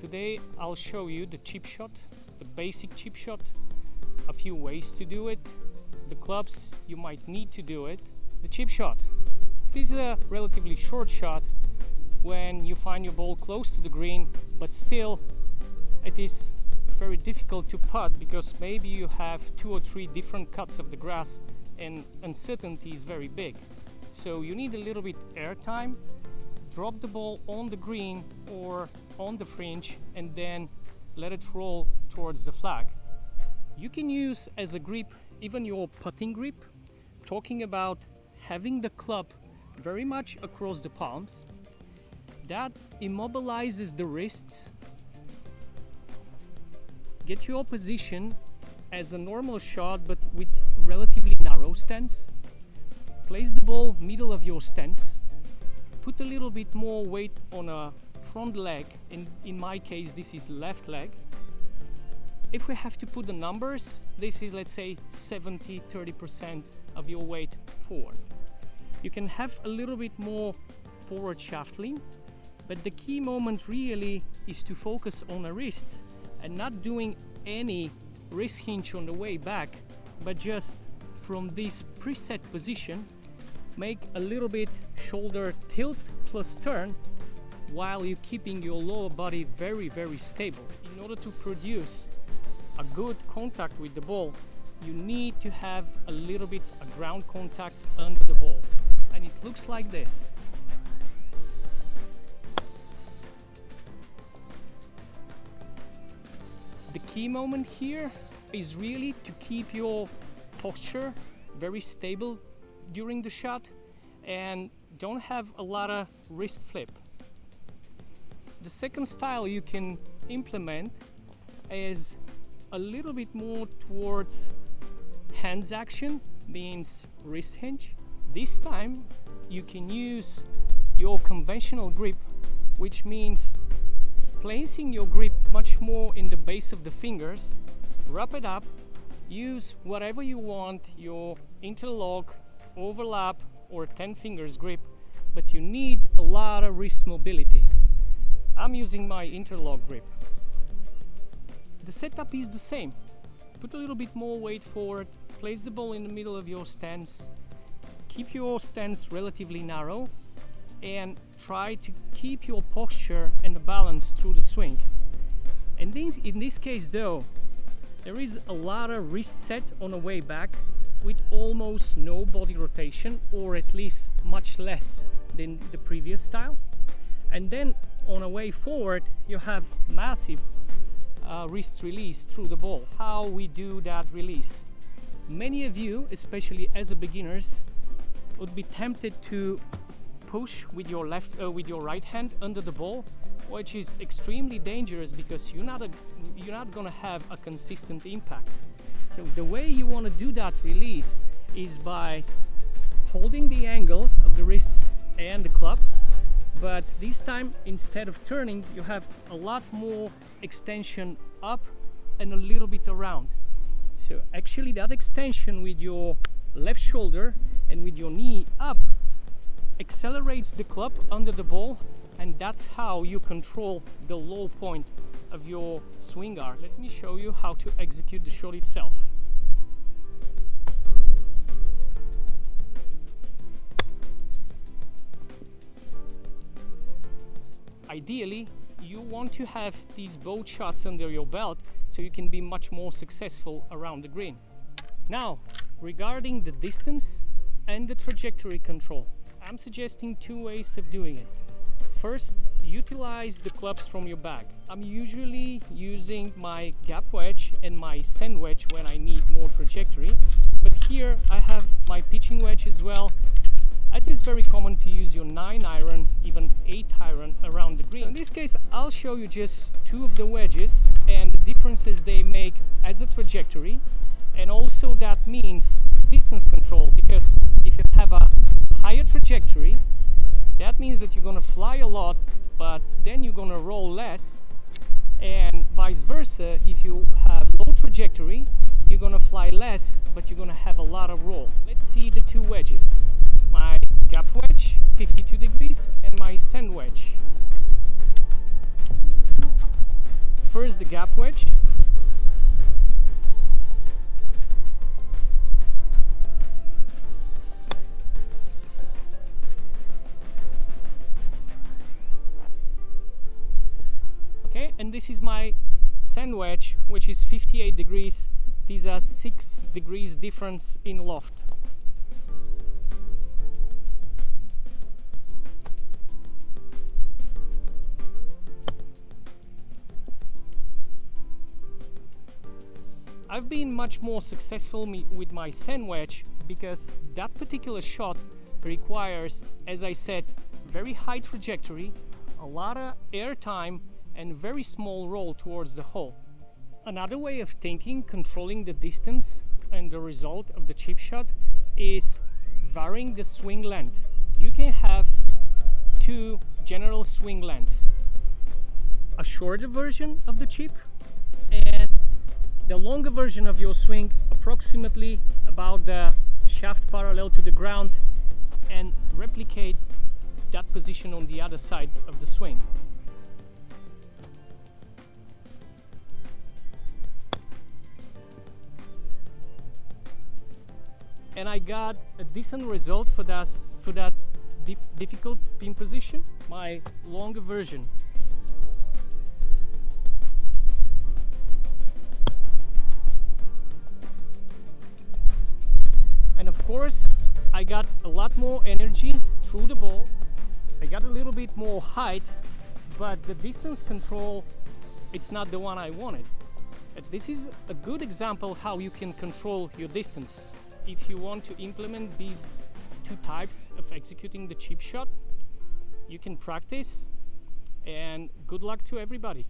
Today I'll show you the chip shot, the basic chip shot, a few ways to do it, the clubs you might need to do it. The chip shot. This is a relatively short shot when you find your ball close to the green, but still it is very difficult to putt because maybe you have 2 or 3 different cuts of the grass and uncertainty is very big. So you need a little bit air time. Drop the ball on the green or on the fringe and then let it roll towards the flag. You can use as a grip even your putting grip, talking about having the club very much across the palms. That immobilizes the wrists. Get your position as a normal shot but with relatively narrow stance. Place the ball middle of your stance. Put a little bit more weight on a front leg, in my case this is left leg. If we have to put the numbers, this is, let's say, 70-30% of your weight forward. You can have a little bit more forward shaftling, but the key moment really is to focus on the wrists and not doing any wrist hinge on the way back, but just from this preset position make a little bit shoulder tilt plus turn while you're keeping your lower body very stable. In order to produce a good contact with the ball, you need to have a little bit of ground contact under the ball, and it looks like this. The key moment here is really to keep your posture very stable during the shot and don't have a lot of wrist flip. The second style you can implement is a little bit more towards hands action, means wrist hinge. This time you can use your conventional grip, which means placing your grip much more in the base of the fingers. Wrap it up, use whatever you want, your interlock, overlap or 10 fingers grip, but you need a lot of wrist mobility. I'm using my interlock grip. The setup is the same. Put a little bit more weight forward, place the ball in the middle of your stance, keep your stance relatively narrow and try to keep your posture and the balance through the swing. And in this case though, there is a lot of wrist set on the way back with almost no body rotation, or at least much less than the previous style. And then on a way forward you have massive wrist release through the ball. How we do that release? Many of you, especially as a beginners, would be tempted to push with your right hand under the ball, which is extremely dangerous because you're not gonna have a consistent impact. So the way you want to do that release is by holding the angle of the wrist and the club, but this time instead of turning you have a lot more extension up and a little bit around. So actually that extension with your left shoulder and with your knee up accelerates the club under the ball, and that's how you control the low point of your swing arc. Let me show you how to execute the shot itself. Ideally, you want to have these both shots under your belt so you can be much more successful around the green. Now, regarding the distance and the trajectory control, I'm suggesting 2 ways of doing it. First, utilize the clubs from your bag. I'm usually using my gap wedge and my sand wedge when I need more trajectory, but here I have my pitching wedge as well. It is very common to use your 9 iron, even 8 iron around the green. So in this case, I'll show you just 2 of the wedges and the differences they make as a trajectory, and also that means distance control, because if you have a higher trajectory, that means that you're gonna fly a lot, but then you're gonna roll less, and vice versa. If you have low trajectory, you're gonna fly less, but you're gonna have a lot of roll. Let's see the 2 wedges. My gap wedge, 52 degrees, and my sand wedge. gap wedge. Okay, and this is my sand wedge, which is 58 degrees. These are 6 degrees difference in loft. I've been much more successful with my sand wedge because that particular shot requires, as I said, very high trajectory, a lot of air time, and very small roll towards the hole. Another way of thinking, controlling the distance and the result of the chip shot, is varying the swing length. You can have two general swing lengths: a shorter version of the chip and the longer version of your swing, approximately about the shaft parallel to the ground, and replicate that position on the other side of the swing. And I got a decent result for that difficult pin position, my longer version. And of course, I got a lot more energy through the ball. I got a little bit more height, but the distance control, it's not the one I wanted. This is a good example how you can control your distance. If you want to implement these two types of executing the chip shot, you can practice, and good luck to everybody.